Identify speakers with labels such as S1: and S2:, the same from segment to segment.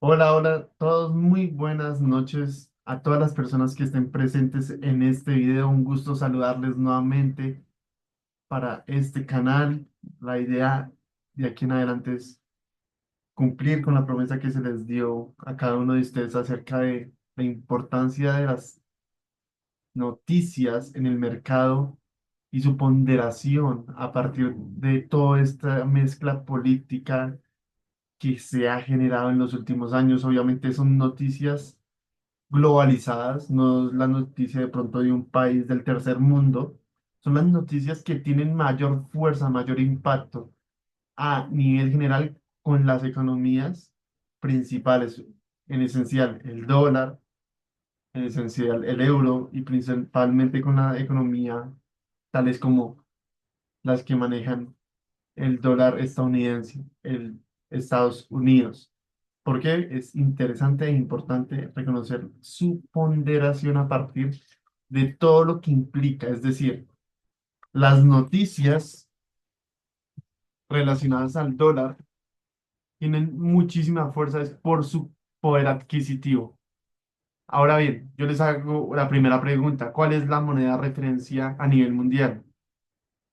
S1: Hola, hola a todos, muy buenas noches a todas las personas que estén presentes en este video. Un gusto saludarles nuevamente para este canal. La idea de aquí en adelante es cumplir con la promesa que se les dio a cada uno de ustedes acerca de la importancia de las noticias en el mercado y su ponderación a partir de toda esta mezcla política que se ha generado en los últimos años. Obviamente son noticias globalizadas, no es la noticia de pronto de un país del tercer mundo, son las noticias que tienen mayor fuerza, mayor impacto a nivel general con las economías principales, en esencial el dólar, en esencial el euro y principalmente con la economía tales como las que manejan el dólar estadounidense, el Estados Unidos. Porque es interesante e importante reconocer su ponderación a partir de todo lo que implica, es decir, las noticias relacionadas al dólar tienen muchísima fuerza es por su poder adquisitivo. Ahora bien, yo les hago la primera pregunta: ¿cuál es la moneda de referencia a nivel mundial?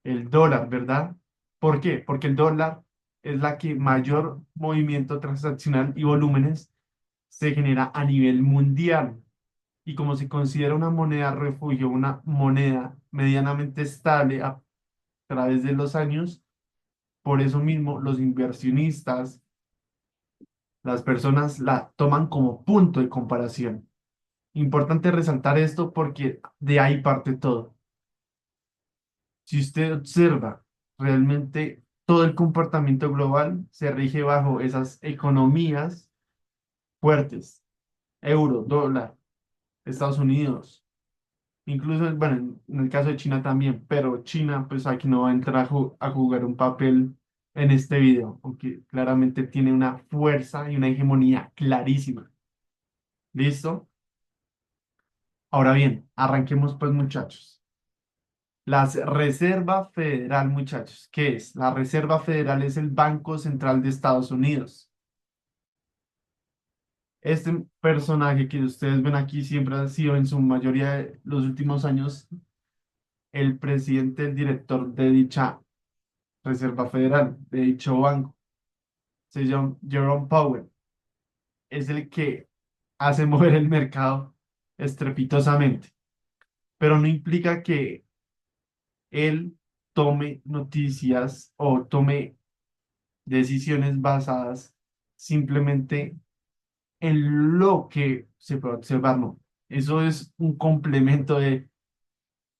S1: El dólar, ¿verdad? ¿Por qué? Porque el dólar es la que mayor movimiento transaccional y volúmenes se genera a nivel mundial. Y como se considera una moneda refugio, una moneda medianamente estable a través de los años, por eso mismo los inversionistas, las personas la toman como punto de comparación. Importante resaltar esto porque de ahí parte todo. Si usted observa, realmente todo el comportamiento global se rige bajo esas economías fuertes: euro, dólar, Estados Unidos. Incluso, bueno, en el caso de China también, pero China, pues aquí no va a entrar a jugar un papel en este video, aunque claramente tiene una fuerza y una hegemonía clarísima. ¿Listo? Ahora bien, arranquemos pues, muchachos. La Reserva Federal, muchachos, ¿qué es? La Reserva Federal es el Banco Central de Estados Unidos. Este personaje que ustedes ven aquí siempre ha sido en su mayoría de los últimos años el presidente, el director de dicha Reserva Federal, de dicho banco. Se llama Jerome Powell. Es el que hace mover el mercado estrepitosamente, pero no implica que él tome noticias o tome decisiones basadas simplemente en lo que se puede observar, no. Eso es un complemento de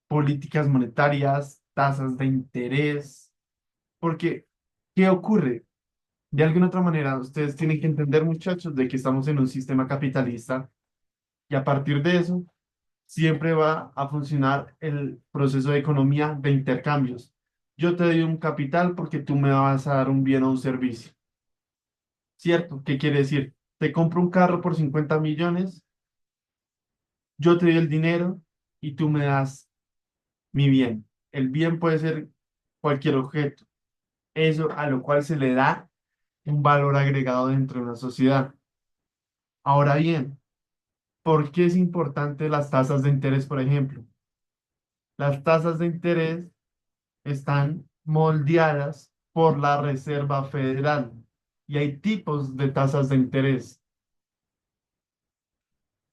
S1: políticas monetarias, tasas de interés, porque ¿qué ocurre? De alguna otra manera, ustedes tienen que entender, muchachos, de que estamos en un sistema capitalista y a partir de eso siempre va a funcionar el proceso de economía de intercambios. Yo te doy un capital porque tú me vas a dar un bien o un servicio, ¿cierto? ¿Qué quiere decir? Te compro un carro por 50 millones, yo te doy el dinero y tú me das mi bien. El bien puede ser cualquier objeto, eso a lo cual se le da un valor agregado dentro de una sociedad. Ahora bien, ¿por qué es importante las tasas de interés, por ejemplo? Las tasas de interés están moldeadas por la Reserva Federal y hay tipos de tasas de interés: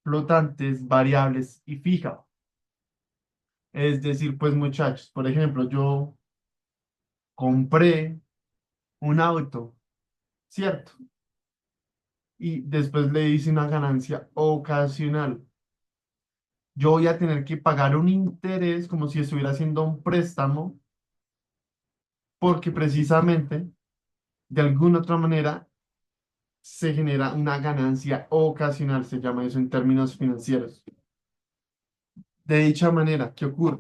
S1: flotantes, variables y fija. Es decir, pues muchachos, por ejemplo, yo compré un auto, ¿cierto? Y después le hice una ganancia ocasional. Yo voy a tener que pagar un interés como si estuviera haciendo un préstamo porque precisamente de alguna otra manera se genera una ganancia ocasional, se llama eso en términos financieros. De dicha manera, ¿qué ocurre?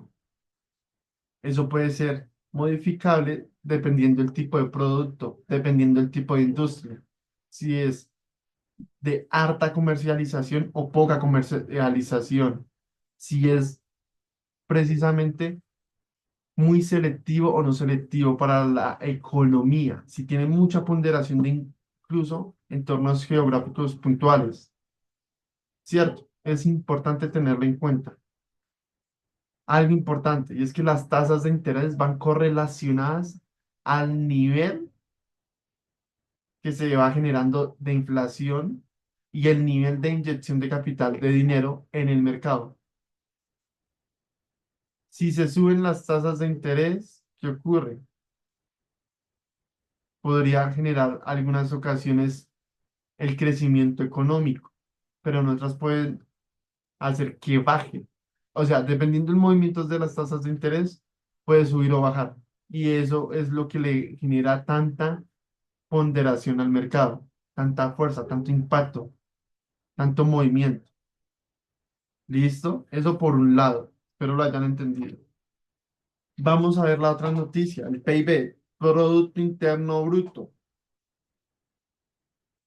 S1: Eso puede ser modificable dependiendo del tipo de producto, dependiendo del tipo de industria. Si es de harta comercialización o poca comercialización. Si es precisamente muy selectivo o no selectivo para la economía. Si tiene mucha ponderación de incluso entornos geográficos puntuales. Cierto, es importante tenerlo en cuenta. Algo importante, y es que las tasas de interés van correlacionadas al nivel que se va generando de inflación y el nivel de inyección de capital de dinero en el mercado. Si se suben las tasas de interés, ¿qué ocurre? Podría generar algunas ocasiones el crecimiento económico, pero en otras pueden hacer que baje. O sea, dependiendo del movimiento de las tasas de interés, puede subir o bajar. Y eso es lo que le genera tanta ponderación al mercado, tanta fuerza, tanto impacto, tanto movimiento. ¿Listo? Eso por un lado. Espero lo hayan entendido. Vamos a ver la otra noticia, el PIB, Producto Interno Bruto.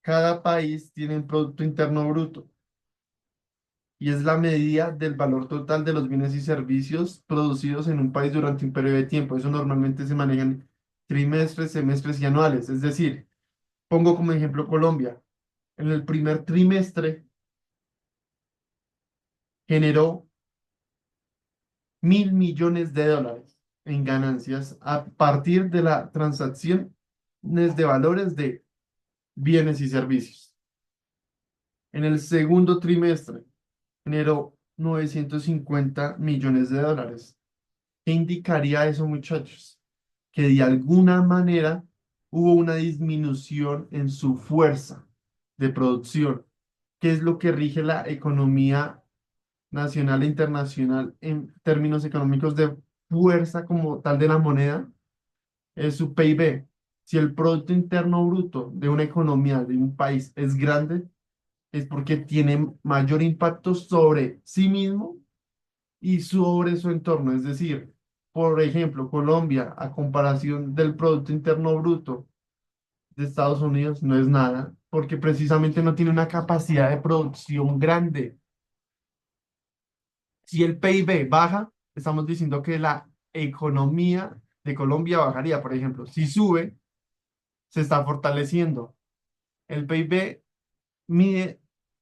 S1: Cada país tiene un Producto Interno Bruto y es la medida del valor total de los bienes y servicios producidos en un país durante un periodo de tiempo. Eso normalmente se maneja en trimestres, semestres y anuales. Es decir, pongo como ejemplo Colombia. En el primer trimestre generó 1.000 millones de dólares en ganancias a partir de la transacción de valores de bienes y servicios. En el segundo trimestre generó 950 millones de dólares. ¿Qué indicaría eso, muchachos? Que de alguna manera hubo una disminución en su fuerza de producción, que es lo que rige la economía nacional e internacional en términos económicos de fuerza como tal de la moneda, es su PIB. Si el Producto Interno Bruto de una economía, de un país, es grande, es porque tiene mayor impacto sobre sí mismo y sobre su entorno. Es decir, por ejemplo, Colombia, a comparación del Producto Interno Bruto de Estados Unidos, no es nada, porque precisamente no tiene una capacidad de producción grande. Si el PIB baja, estamos diciendo que la economía de Colombia bajaría, por ejemplo. Si sube, se está fortaleciendo. El PIB mide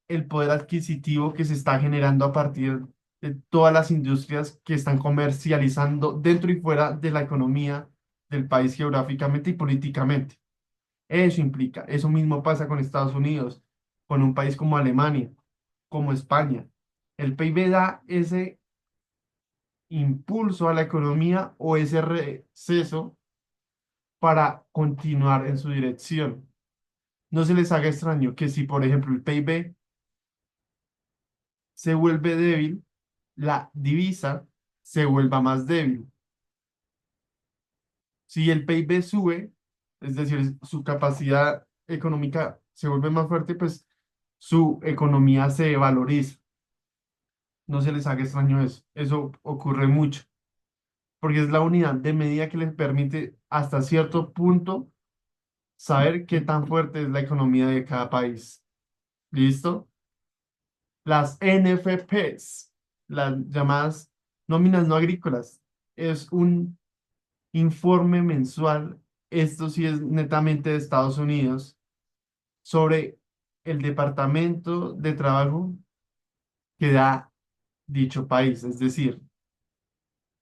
S1: el poder adquisitivo que se está generando a partir de todas las industrias que están comercializando dentro y fuera de la economía del país geográficamente y políticamente. Eso implica, eso mismo pasa con Estados Unidos, con un país como Alemania, como España. El PIB da ese impulso a la economía o ese receso para continuar en su dirección. No se les haga extraño que si, por ejemplo, el PIB se vuelve débil, la divisa se vuelva más débil. Si el PIB sube, es decir, su capacidad económica se vuelve más fuerte, pues su economía se valoriza. No se les haga extraño eso. Eso ocurre mucho, porque es la unidad de medida que les permite hasta cierto punto saber qué tan fuerte es la economía de cada país. ¿Listo? Las NFPs, las llamadas nóminas no agrícolas, es un informe mensual, esto sí es netamente de Estados Unidos, sobre el departamento de trabajo que da dicho país. Es decir,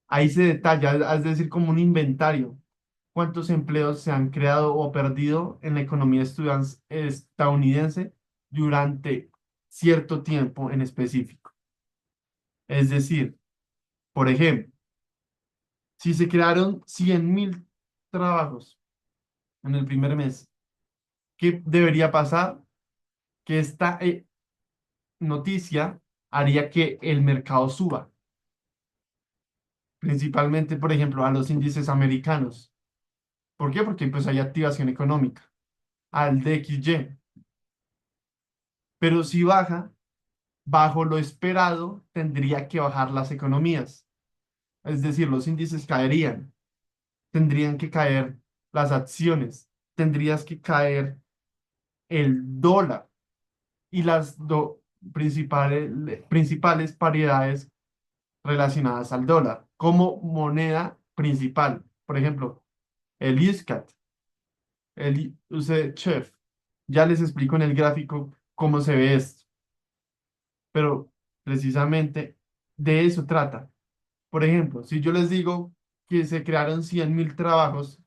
S1: ahí se detalla, es decir, como un inventario, cuántos empleos se han creado o perdido en la economía estadounidense durante cierto tiempo en específico. Es decir, por ejemplo, si se crearon 100.000 trabajos en el primer mes, ¿qué debería pasar? Que esta noticia haría que el mercado suba, principalmente, por ejemplo, a los índices americanos. ¿Por qué? Porque pues hay activación económica, al DXY. Pero si baja, bajo lo esperado, tendría que bajar las economías. Es decir, los índices caerían, tendrían que caer las acciones, tendrías que caer el dólar y las principales paridades relacionadas al dólar como moneda principal. Por ejemplo, el ISCAT, el USCHEF. Ya les explico en el gráfico cómo se ve esto, pero precisamente de eso trata. Por ejemplo, si yo les digo que se crearon 100.000 trabajos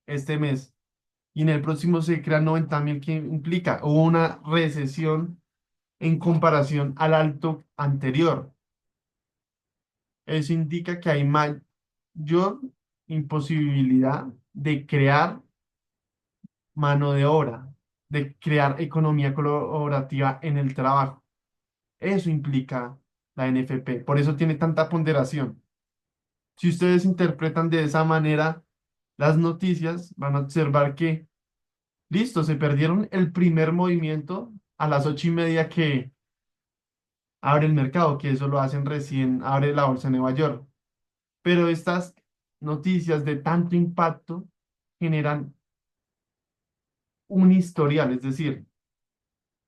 S1: este mes y en el próximo se crean 90.000, ¿qué implica? Hubo una recesión en comparación al alto anterior. Eso indica que hay mayor imposibilidad de crear mano de obra, de crear economía colaborativa en el trabajo. Eso implica la NFP. Por eso tiene tanta ponderación. Si ustedes interpretan de esa manera las noticias, van a observar que, listo, se perdieron el primer movimiento a las 8:30 que abre el mercado, que eso lo hacen recién, abre la bolsa de Nueva York. Pero estas noticias de tanto impacto generan un historial, es decir,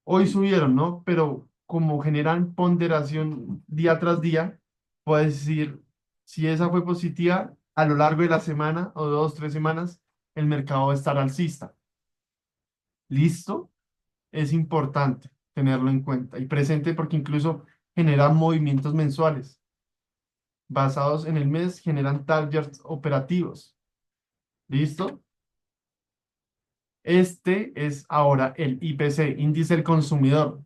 S1: hoy subieron, ¿no? Pero como generan ponderación día tras día, puedes decir, si esa fue positiva, a lo largo de la semana o 2, 3 semanas, el mercado va a estar alcista. ¿Listo? Es importante tenerlo en cuenta y presente porque incluso generan movimientos mensuales basados en el mes, generan targets operativos. ¿Listo? Este es ahora el IPC, índice del consumidor.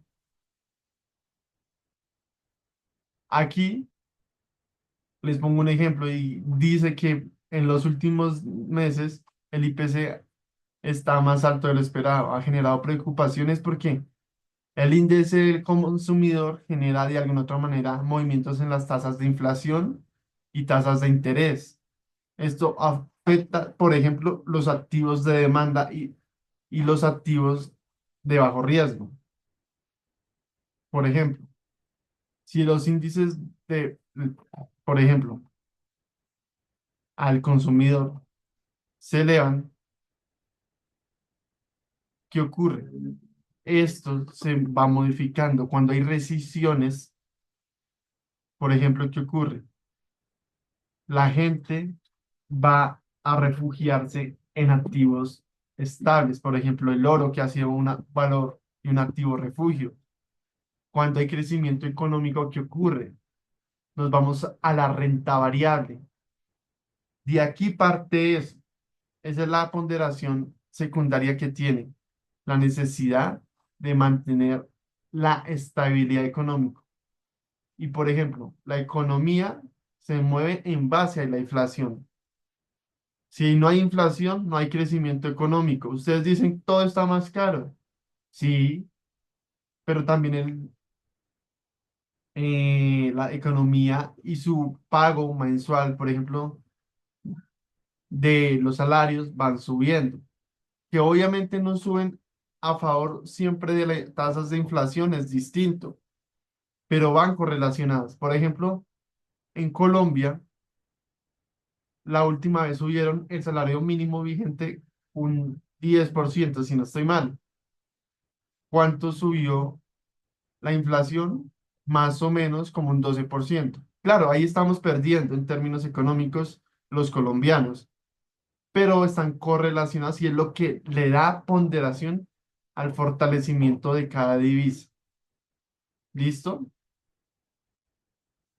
S1: Aquí les pongo un ejemplo y dice que en los últimos meses el IPC está más alto de lo esperado. Ha generado preocupaciones porque el índice del consumidor genera de alguna otra manera movimientos en las tasas de inflación y tasas de interés. Esto afecta, por ejemplo, los activos de demanda y los activos de bajo riesgo. Por ejemplo, si los índices de, por ejemplo, al consumidor se elevan, ¿qué ocurre? Esto se va modificando. Cuando hay rescisiones, por ejemplo, ¿qué ocurre? La gente va a refugiarse en activos estables, por ejemplo, el oro, que ha sido un valor y un activo refugio. Cuando hay crecimiento económico, ¿qué ocurre? Nos vamos a la renta variable. De aquí parte eso. Esa es la ponderación secundaria que tiene la necesidad de mantener la estabilidad económica. Y por ejemplo, la economía se mueve en base a la inflación. Si no hay inflación, no hay crecimiento económico. Ustedes dicen todo está más caro. Sí, pero también la economía y su pago mensual, por ejemplo, de los salarios van subiendo, que obviamente no suben a favor siempre de las tasas de inflación, es distinto, pero van correlacionadas. Por ejemplo, en Colombia, la última vez subieron el salario mínimo vigente un 10%, si no estoy mal. ¿Cuánto subió la inflación? Más o menos como un 12%. Claro, ahí estamos perdiendo en términos económicos los colombianos, pero están correlacionados y es lo que le da ponderación al fortalecimiento de cada divisa. ¿Listo?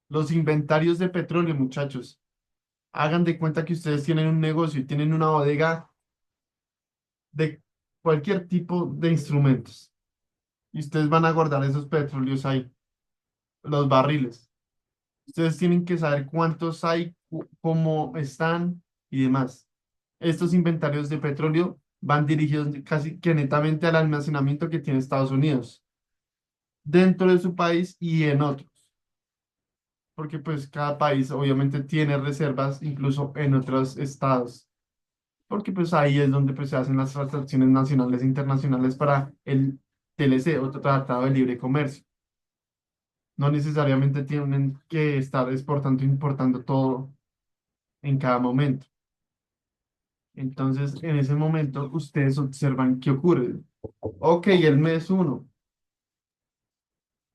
S1: Los inventarios de petróleo, muchachos. Hagan de cuenta que ustedes tienen un negocio y tienen una bodega de cualquier tipo de instrumentos. Y ustedes van a guardar esos petróleos ahí, los barriles. Ustedes tienen que saber cuántos hay, cómo están y demás. Estos inventarios de petróleo van dirigidos casi que netamente al almacenamiento que tiene Estados Unidos dentro de su país y en otros, porque pues cada país obviamente tiene reservas incluso en otros estados, porque pues ahí es donde pues se hacen las transacciones nacionales e internacionales para el TLC, otro tratado de libre comercio. No necesariamente tienen que estar exportando e importando todo en cada momento. Entonces, en ese momento, ustedes observan qué ocurre. Ok, el mes uno,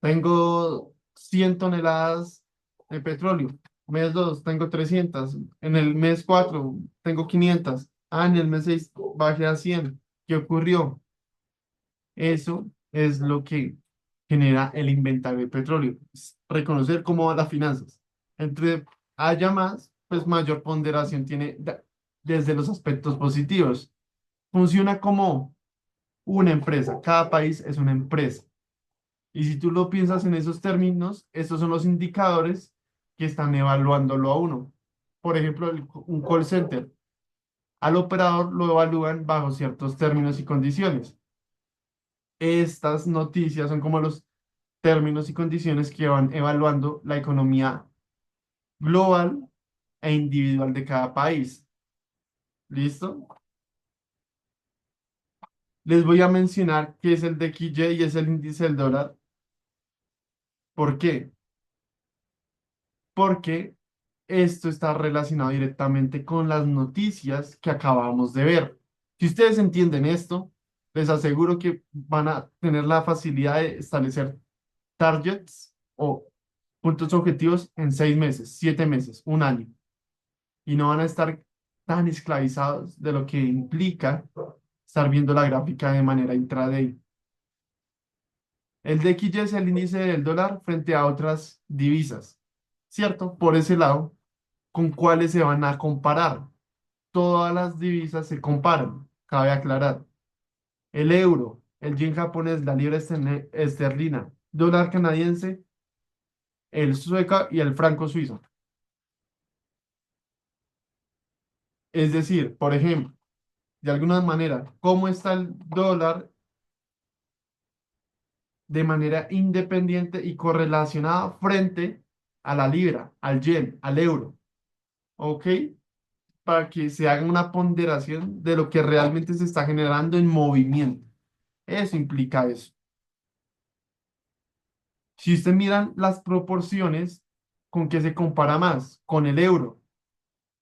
S1: tengo 100 toneladas de petróleo. Mes 2 tengo 300. En el mes 4 tengo 500. Ah, en el mes 6 bajé a 100. ¿Qué ocurrió? Eso es lo que genera el inventario de petróleo. Es reconocer cómo van las finanzas. Entre haya más, pues mayor ponderación tiene desde los aspectos positivos. Funciona como una empresa. Cada país es una empresa. Y si tú lo piensas en esos términos, estos son los indicadores que están evaluándolo a uno. Por ejemplo, un call center. Al operador lo evalúan bajo ciertos términos y condiciones. Estas noticias son como los términos y condiciones que van evaluando la economía global e individual de cada país. ¿Listo? Les voy a mencionar qué es el DXY y es el índice del dólar. ¿Por qué? Porque esto está relacionado directamente con las noticias que acabamos de ver. Si ustedes entienden esto, les aseguro que van a tener la facilidad de establecer targets o puntos objetivos en 6 meses, 7 meses, un año. Y no van a estar tan esclavizados de lo que implica estar viendo la gráfica de manera intraday. El DXY es el índice del dólar frente a otras divisas, ¿cierto? Por ese lado, ¿con cuáles se van a comparar? Todas las divisas se comparan, cabe aclarar. El euro, el yen japonés, la libra esterlina, dólar canadiense, el sueca y el franco suizo. Es decir, por ejemplo, de alguna manera, ¿cómo está el dólar de manera independiente y correlacionada frente a la libra, al yen, al euro? ¿Ok? Para que se haga una ponderación de lo que realmente se está generando en movimiento. Eso implica eso. Si usted miran las proporciones, ¿con qué se compara más? Con el euro.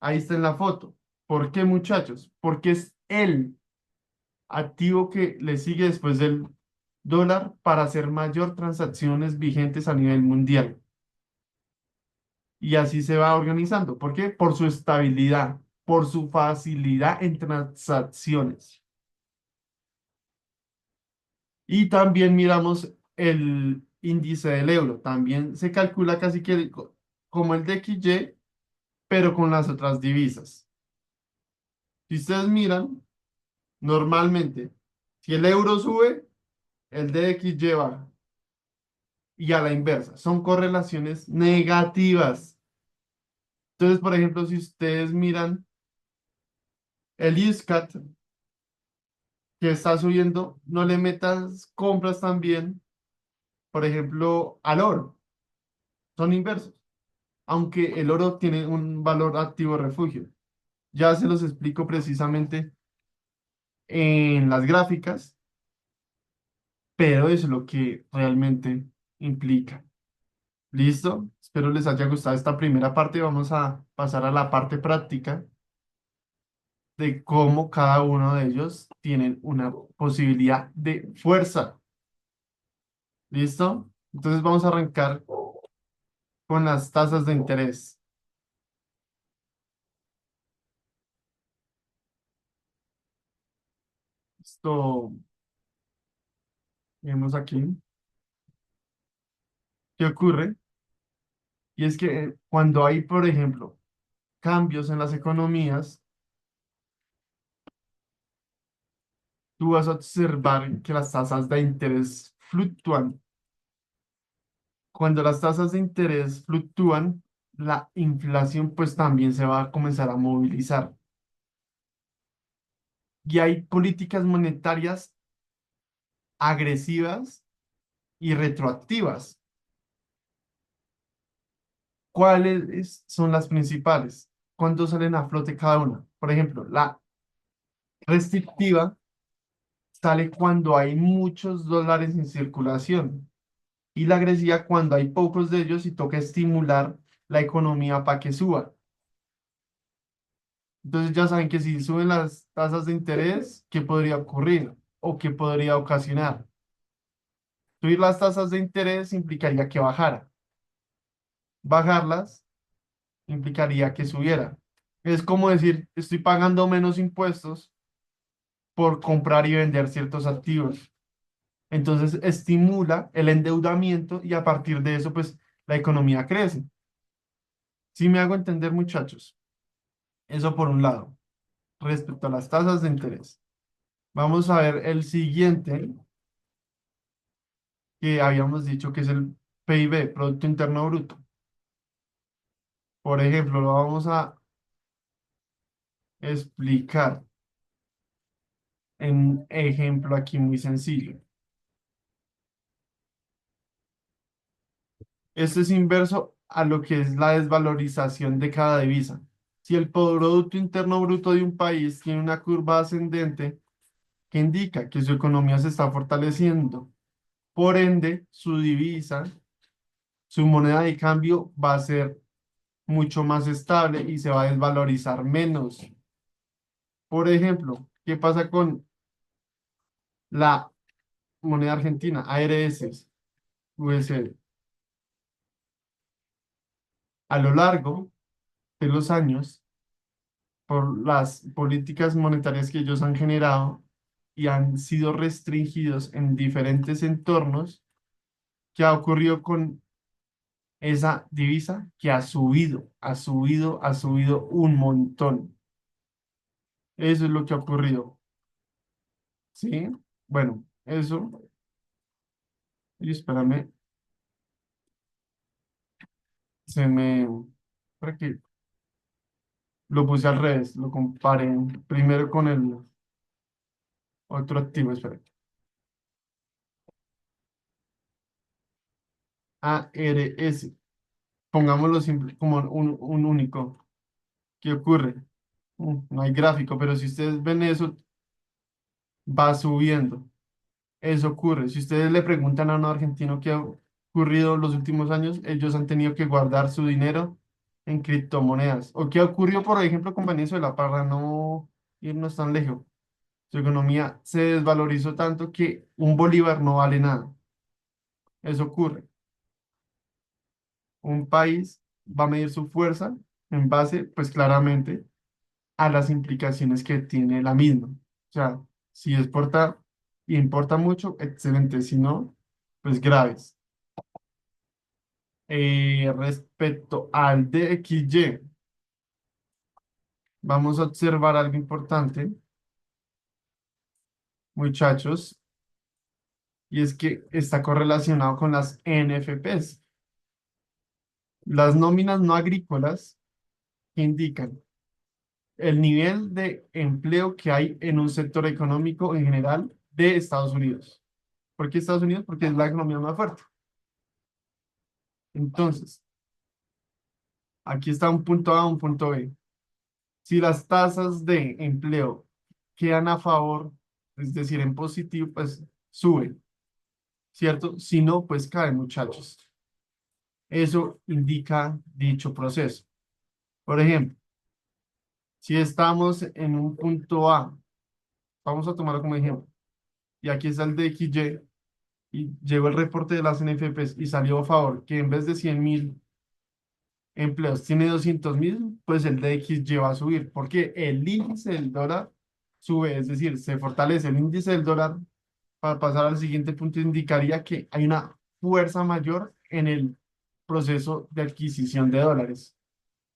S1: Ahí está en la foto. ¿Por qué, muchachos? Porque es el activo que le sigue después del dólar para hacer mayor transacciones vigentes a nivel mundial. Y así se va organizando. ¿Por qué? Por su estabilidad, por su facilidad en transacciones. Y también miramos el índice del euro. También se calcula casi que como el de XY, pero con las otras divisas. Si ustedes miran, normalmente, si el euro sube, el DXY baja. Y a la inversa, son correlaciones negativas. Entonces, por ejemplo, si ustedes miran el ISCAT que está subiendo, no le metas compras también, por ejemplo, al oro. Son inversos, aunque el oro tiene un valor activo refugio. Ya se los explico precisamente en las gráficas, pero eso es lo que realmente implica. ¿Listo? Espero les haya gustado esta primera parte. Vamos a pasar a la parte práctica de cómo cada uno de ellos tienen una posibilidad de fuerza. ¿Listo? Entonces vamos a arrancar con las tasas de interés. Esto vemos aquí. ¿Qué ocurre? Y es que cuando hay, por ejemplo, cambios en las economías, tú vas a observar que las tasas de interés fluctúan. Cuando las tasas de interés fluctúan, la inflación pues también se va a comenzar a movilizar. Y hay políticas monetarias agresivas y retroactivas. ¿Cuáles son las principales? ¿Cuándo salen a flote cada una? Por ejemplo, la restrictiva sale cuando hay muchos dólares en circulación y la agresiva cuando hay pocos de ellos y toca estimular la economía para que suba. Entonces ya saben que si suben las tasas de interés, ¿qué podría ocurrir o qué podría ocasionar? Subir las tasas de interés implicaría que bajara. Bajarlas implicaría que subiera. Es como decir, estoy pagando menos impuestos por comprar y vender ciertos activos. Entonces estimula el endeudamiento y a partir de eso, pues la economía crece. Si me hago entender, muchachos, eso por un lado, respecto a las tasas de interés. Vamos a ver el siguiente, que habíamos dicho que es el PIB, Producto Interno Bruto. Por ejemplo, lo vamos a explicar en un ejemplo aquí muy sencillo. Esto es inverso a lo que es la desvalorización de cada divisa. Si el Producto Interno Bruto de un país tiene una curva ascendente, que indica que su economía se está fortaleciendo, por ende, su divisa, su moneda de cambio va a ser mucho más estable y se va a desvalorizar menos. Por ejemplo, ¿qué pasa con la moneda argentina, ARS, USD? A lo largo de los años, por las políticas monetarias que ellos han generado y han sido restringidos en diferentes entornos, ¿qué ha ocurrido con esa divisa? Que ha subido, ha subido, ha subido un montón. Eso es lo que ha ocurrido, ¿sí? Bueno, eso, y espérame, se me, para que lo puse al revés, lo comparé primero con el otro activo, espera, ARS, pongámoslo simple, como un único. ¿Qué ocurre? No hay gráfico, pero si ustedes ven eso, va subiendo. Eso ocurre. Si ustedes le preguntan a un argentino qué ha ocurrido en los últimos años, ellos han tenido que guardar su dinero en criptomonedas. ¿O qué ocurrió, por ejemplo, con Venezuela, para no irnos tan lejos? Su economía se desvalorizó tanto que un bolívar no vale nada. Eso ocurre. Un país va a medir su fuerza en base, pues claramente, a las implicaciones que tiene la misma. O sea, si exporta y importa mucho, excelente. Si no, pues graves. Respecto al DXY, vamos a observar algo importante, muchachos, y es que está correlacionado con las NFPs, las nóminas no agrícolas, que indican el nivel de empleo que hay en un sector económico en general de Estados Unidos. ¿Por qué Estados Unidos? Porque es la economía más fuerte. Entonces, aquí está un punto A, un punto B. Si las tasas de empleo quedan a favor, es decir, en positivo, pues suben, ¿cierto? Si no, pues caen, muchachos. Eso indica dicho proceso. Por ejemplo, si estamos en un punto A, vamos a tomarlo como ejemplo, y aquí está el de XY, y llegó el reporte de las NFPs y salió a favor, que en vez de 100.000 empleos tiene 200.000, pues el de XY va a subir, porque el índice del dólar sube, es decir, se fortalece el índice del dólar. Para pasar al siguiente punto, indicaría que hay una fuerza mayor en el proceso de adquisición de dólares,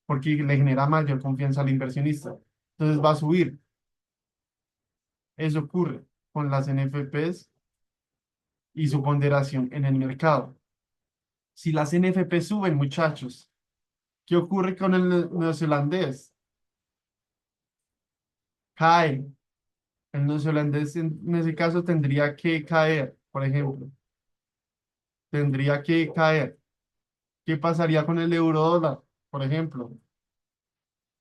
S1: porque le genera mayor confianza al inversionista. Entonces va a subir. Eso ocurre con las NFPs y su ponderación en el mercado. Si las NFP suben, muchachos, ¿qué ocurre con el neozelandés? Cae. El neozelandés en ese caso tendría que caer, por ejemplo. Tendría que caer. ¿Qué pasaría con el euro dólar, por ejemplo?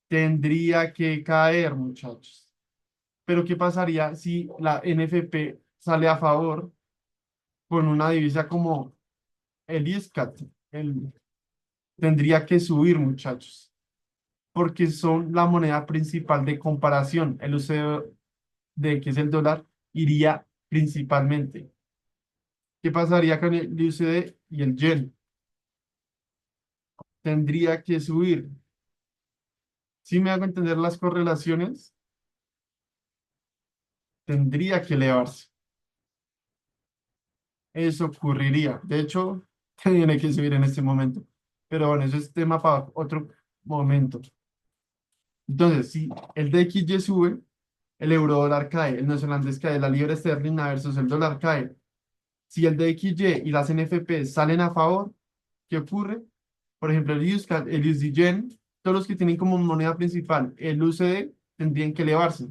S1: Tendría que caer, muchachos. Pero ¿qué pasaría si la NFP sale a favor con una divisa como el ISCAT? Tendría que subir, muchachos, porque son la moneda principal de comparación. El USD, que es el dólar, iría principalmente. ¿Qué pasaría con el USD y el yen? Tendría que subir. Si me hago entender las correlaciones, tendría que elevarse. eso ocurriría. De hecho, tiene que subir en este momento. Pero bueno, eso es tema para otro momento. Entonces, si el DXY sube, el euro dólar cae, el neozelandés cae, la libra esterlina versus el dólar cae. Si el DXY y las NFP salen a favor, ¿qué ocurre? Por ejemplo, el USCAD, el USD todos los que tienen como moneda principal el UCD tendrían que elevarse.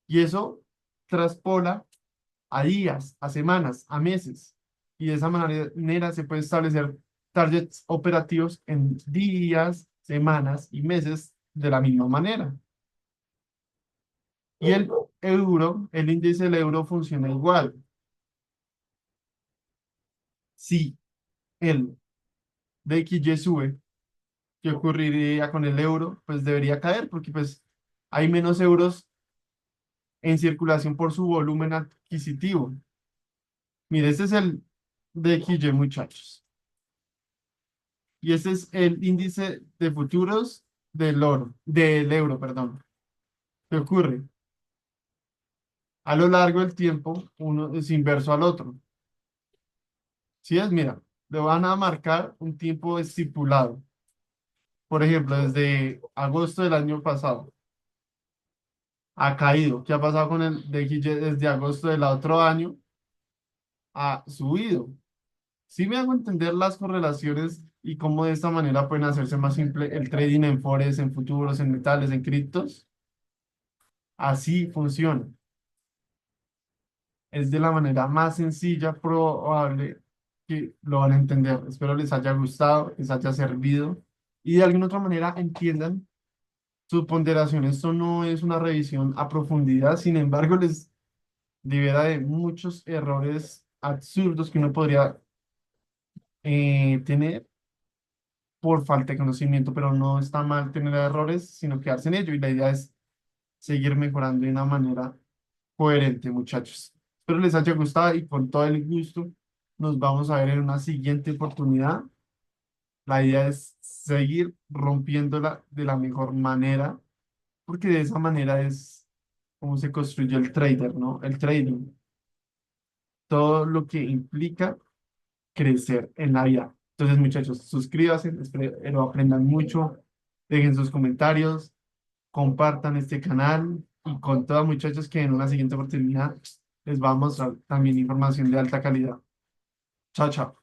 S1: Y eso traspola a días, a semanas, a meses. Y de esa manera se puede establecer targets operativos en días, semanas y meses de la misma manera. Y el euro, el índice del euro funciona igual. Si el DXY sube, ¿qué ocurriría con el euro? Pues debería caer porque pues hay menos euros en circulación por su volumen adquisitivo. Mire, este es el DXY, muchachos. Y este es el índice de futuros del euro, perdón. ¿Qué ocurre? A lo largo del tiempo, uno es inverso al otro. Si es, mira, le van a marcar un tiempo estipulado. Por ejemplo, desde agosto del año pasado ha caído. ¿Qué ha pasado con el DXY desde agosto del otro año? Ha subido. Sí me hago entender las correlaciones y cómo de esta manera pueden hacerse más simple el trading en forex, en futuros, en metales, en criptos. Así funciona. Es de la manera más sencilla, probable que lo van a entender. Espero les haya gustado, les haya servido y de alguna otra manera entiendan su ponderación. Esto no es una revisión a profundidad, sin embargo, les libera de muchos errores absurdos que uno podría tener por falta de conocimiento, pero no está mal tener errores, sino quedarse en ello. Y la idea es seguir mejorando de una manera coherente, muchachos. Espero les haya gustado y con todo el gusto nos vamos a ver en una siguiente oportunidad. La idea es seguir rompiéndola de la mejor manera, porque de esa manera es como se construye el trader, ¿no? El trading, todo lo que implica crecer en la vida. Entonces, muchachos, suscríbanse, espero aprendan mucho, dejen sus comentarios, compartan este canal y con todos muchachos que en una siguiente oportunidad les vamos a mostrar también información de alta calidad. Chao, chao.